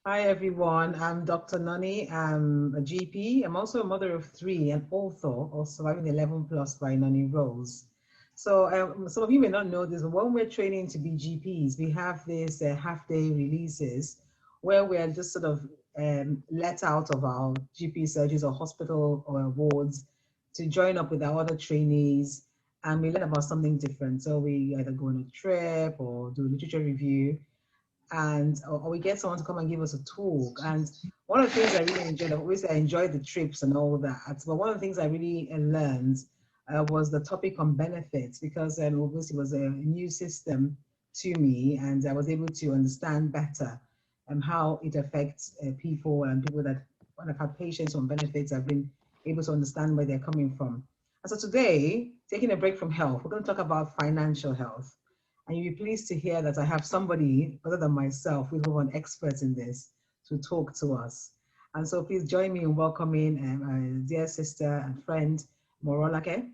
Hi everyone, I'm Dr. Nonnie. I'm a GP. I'm also a mother of three and author of Surviving 11 Plus by Nonnie Rose. So some of you may not know this, but when we're training to be GPs, we have these half-day releases where we're just sort of let out of our GP surgeries or hospital or wards to join up with our other trainees, and we learn about something different. So we either go on a trip or do a literature review, and or we get someone to come and give us a talk. And one of the things I really enjoyed, obviously I enjoyed the trips and all that, but one of the things I really learned was the topic on benefits, because obviously it was a new system to me, and I was able to understand better how it affects people, and people that, when I've had patients on benefits, I've been able to understand where they're coming from. And so today, taking a break from health, we're going to talk about financial health. And you'll be pleased to hear that I have somebody other than myself who's an expert in this to talk to us. And so please join me in welcoming my dear sister and friend, Morolake.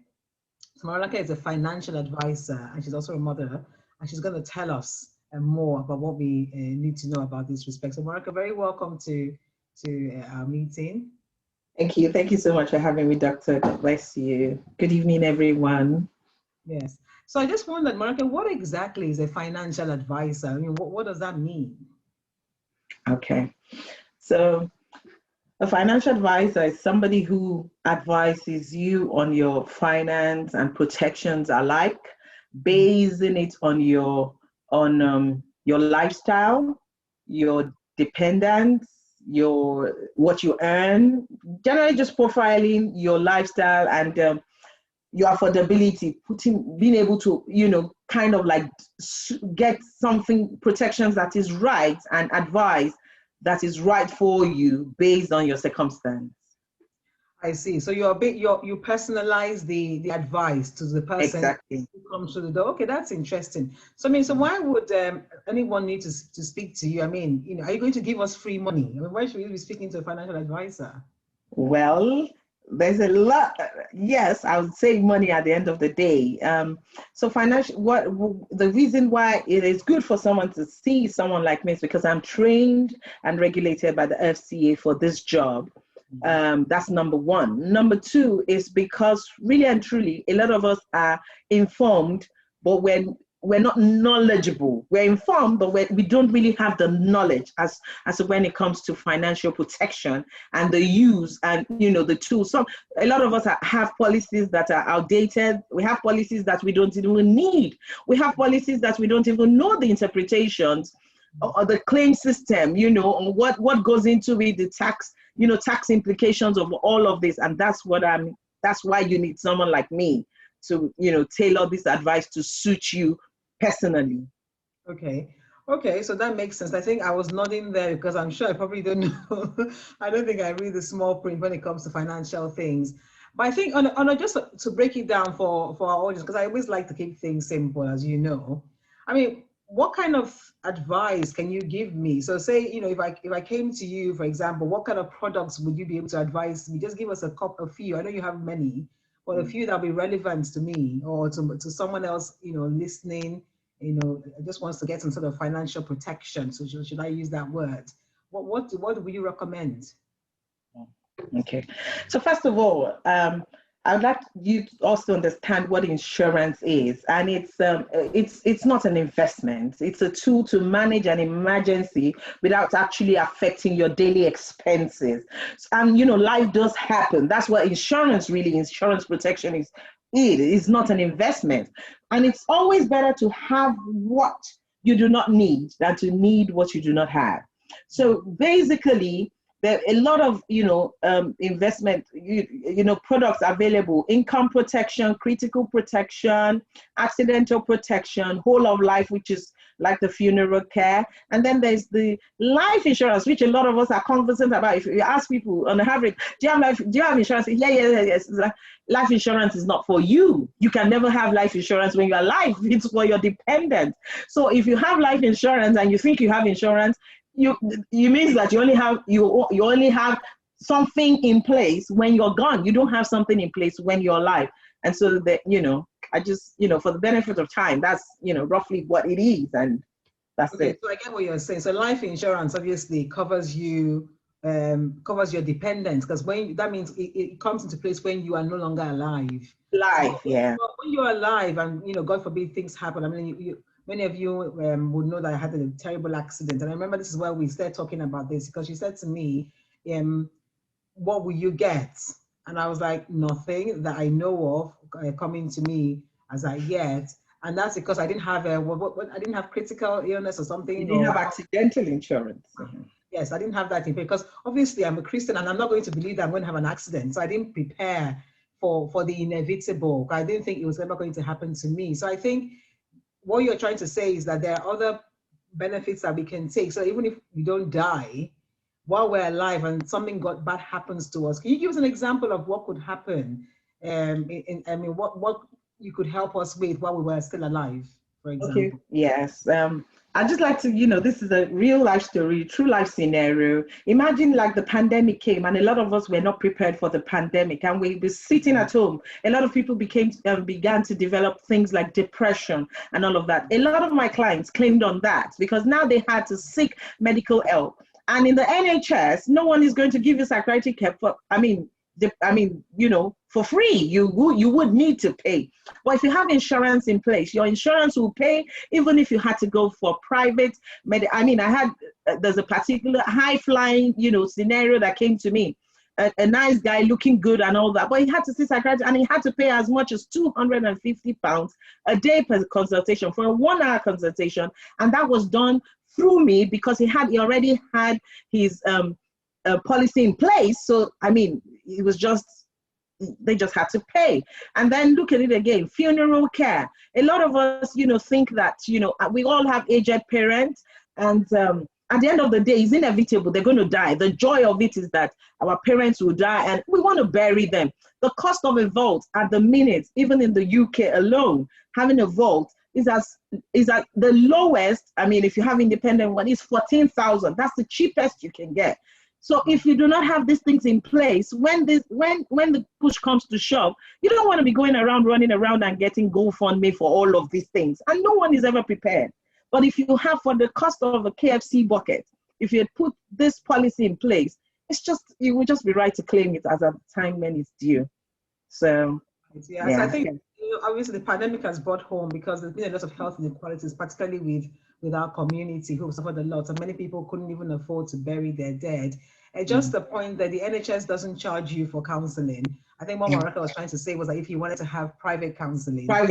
So Morolake is a financial advisor, and she's also a mother, and she's going to tell us more about what we need to know about this respect. So Morolake, very welcome to our meeting. Thank you. Thank you so much for having me, Doctor. God bless you. Good evening, everyone. Yes. So I just wondered, Morolake, what exactly is a financial advisor? I mean, what does that mean? Okay. So a financial advisor is somebody who advises you on your finance and protections alike, basing it on your lifestyle, your dependents, your what you earn, generally just profiling your lifestyle and your affordability, being able to, kind of like get something, protections that is right, and advice that is right for you based on your circumstance. I see. So you personalize the advice to the person Exactly. who comes through the door. Okay, that's interesting. So I mean, so why would anyone need to speak to you? I mean, are you going to give us free money? I mean, why should we be speaking to a financial advisor? Well, there's a lot. Yes, I would say money at the end of the day. So the reason why it is good for someone to see someone like me is because I'm trained and regulated by the FCA for this job. That's number one. Number two is because really and truly, a lot of us are informed, but we're not knowledgeable. We're informed, but we don't really have the knowledge as when it comes to financial protection and the use and the tools. So a lot of us have policies that are outdated. We have policies that we don't even need. We have policies that we don't even know the interpretations or the claim system, or what goes into it, the tax, tax implications of all of this. And that's why you need someone like me to, tailor this advice to suit you personally. Okay, so that makes sense. I think I was nodding there because I'm sure I probably don't know. I don't think I read the small print when it comes to financial things. But I think just to break it down for our audience, because I always like to keep things simple, as you know. I mean, what kind of advice can you give me? So say, if I came to you, for example, what kind of products would you be able to advise me? Just give us a few. I know you have many, but a few that'll be relevant to me or to someone else, listening, just wants to get some sort of financial protection. So should I use that word? What would you recommend? Okay. So first of all, I would like you to also understand what insurance is, and it's not an investment. It's a tool to manage an emergency without actually affecting your daily expenses. And life does happen. That's what insurance protection is. It is not an investment, and it's always better to have what you do not need than to need what you do not have. So basically, there are a lot of investment products available: income protection, critical protection, accidental protection, whole of life, which is like the funeral care, and then there's the life insurance, which a lot of us are conversant about. If you ask people on average, do you have insurance? Yes. Life insurance is not for you. You can never have life insurance when you're alive. It's for your dependents. So if you have life insurance and you think you have insurance, you means that you only have something in place when you're gone. You don't have something in place when you're alive. And so that I just for the benefit of time, that's roughly what it is, and That's Okay, it. so I get what you're saying. So life insurance obviously covers you, covers your dependents, because when that means it comes into place when you are no longer alive. So Life, yeah. when you're alive and God forbid things happen. I mean, many of you would know that I had a terrible accident, and I remember this is where we started talking about this, because she said to me, "What will you get?" And I was like, "Nothing that I know of coming to me as I get." And that's because I didn't have I didn't have critical illness or You something, didn't have or accidental insurance. yes, I didn't have that in place, because obviously I'm a Christian and I'm not going to believe that I'm going to have an accident. So I didn't prepare for the inevitable. I didn't think it was ever going to happen to me. So I think what you're trying to say is that there are other benefits that we can take. So even if we don't die while we're alive and something bad happens to us, can you give us an example of what could happen? I mean, what you could help us with while we were still alive, for Okay, example? yes. I'd just like to, this is a real life story, true life scenario. Imagine like the pandemic came and a lot of us were not prepared for the pandemic and we were sitting at home. A lot of people began to develop things like depression and all of that. A lot of my clients claimed on that because now they had to seek medical help. And in the NHS, no one is going to give you psychiatric help for, for free. You would need to pay. But if you have insurance in place, your insurance will pay even if you had to go for private there's a particular high flying, scenario that came to me. A nice guy looking good and all that, but he had to see psychiatrist and he had to pay as much as £250 a day per consultation for a 1 hour consultation. And that was done through me because he already had his policy in place. So, it was they just had to pay. And then look at it again, funeral care. A lot of us, think that, we all have aged parents and at the end of the day, it's inevitable. They're going to die. The joy of it is that our parents will die and we want to bury them. The cost of a vault at the minute, even in the UK alone, having a vault is at the lowest. If you have independent one, is 14,000. That's the cheapest you can get. So if you do not have these things in place, when the push comes to shove, you don't want to be running around and getting GoFundMe for all of these things. And no one is ever prepared. But if you have, for the cost of a KFC bucket, if you had put this policy in place, you would just be right to claim it as a time when it's due. So, yeah. So I think obviously the pandemic has brought home, because there's been a lot of health inequalities, particularly with our community, who suffered a lot, and many people couldn't even afford to bury their dead. And just the point that the NHS doesn't charge you for counselling. I think what Morolake was trying to say was that if you wanted to have private counselling, then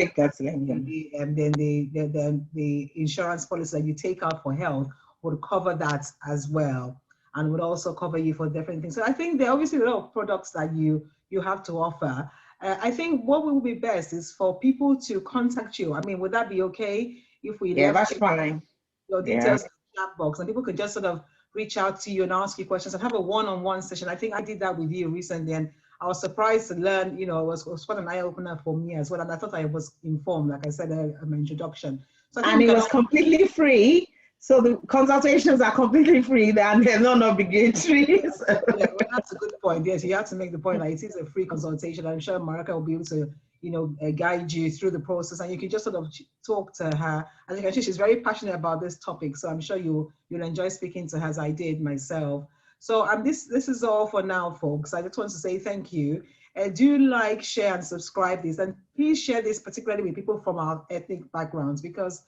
the insurance policy that you take out for health would cover that as well, and would also cover you for different things. So I think there are obviously a lot of products that you have to offer. I think what will be best is for people to contact you. Would that be okay if we that's fine. Your details in the chat box, and people could just sort of reach out to you and ask you questions and have a one-on-one session? I think I did that with you recently, and I was surprised to learn, it was quite an eye-opener for me as well. And I thought I was informed, like I said in my introduction. So and it was completely free. So the consultations are completely free and they're not obligatory. So. Yeah, well, that's a good point. Yes, you have to make the point that it is a free consultation. I'm sure Morolake will be able to, guide you through the process, and you can just sort of talk to her. As you can see, she's very passionate about this topic, so I'm sure you'll enjoy speaking to her, as I did myself. So this is all for now, folks. I just want to say thank you. Do like, share, and subscribe this, and please share this particularly with people from our ethnic backgrounds, because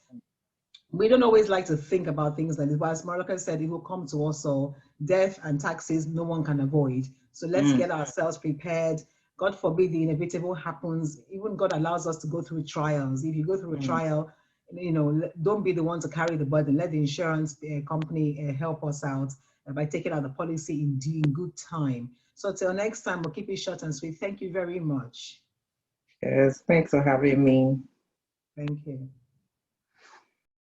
we don't always like to think about things like this. But as Morolake said, it will come to us. So death and taxes, no one can avoid. So let's get ourselves prepared. God forbid the inevitable happens. Even God allows us to go through trials. If you go through a trial, don't be the one to carry the burden. Let the insurance company help us out by taking out the policy in good time. So till next time, we'll keep it short and sweet. Thank you very much. Yes, thanks for having me. Thank you.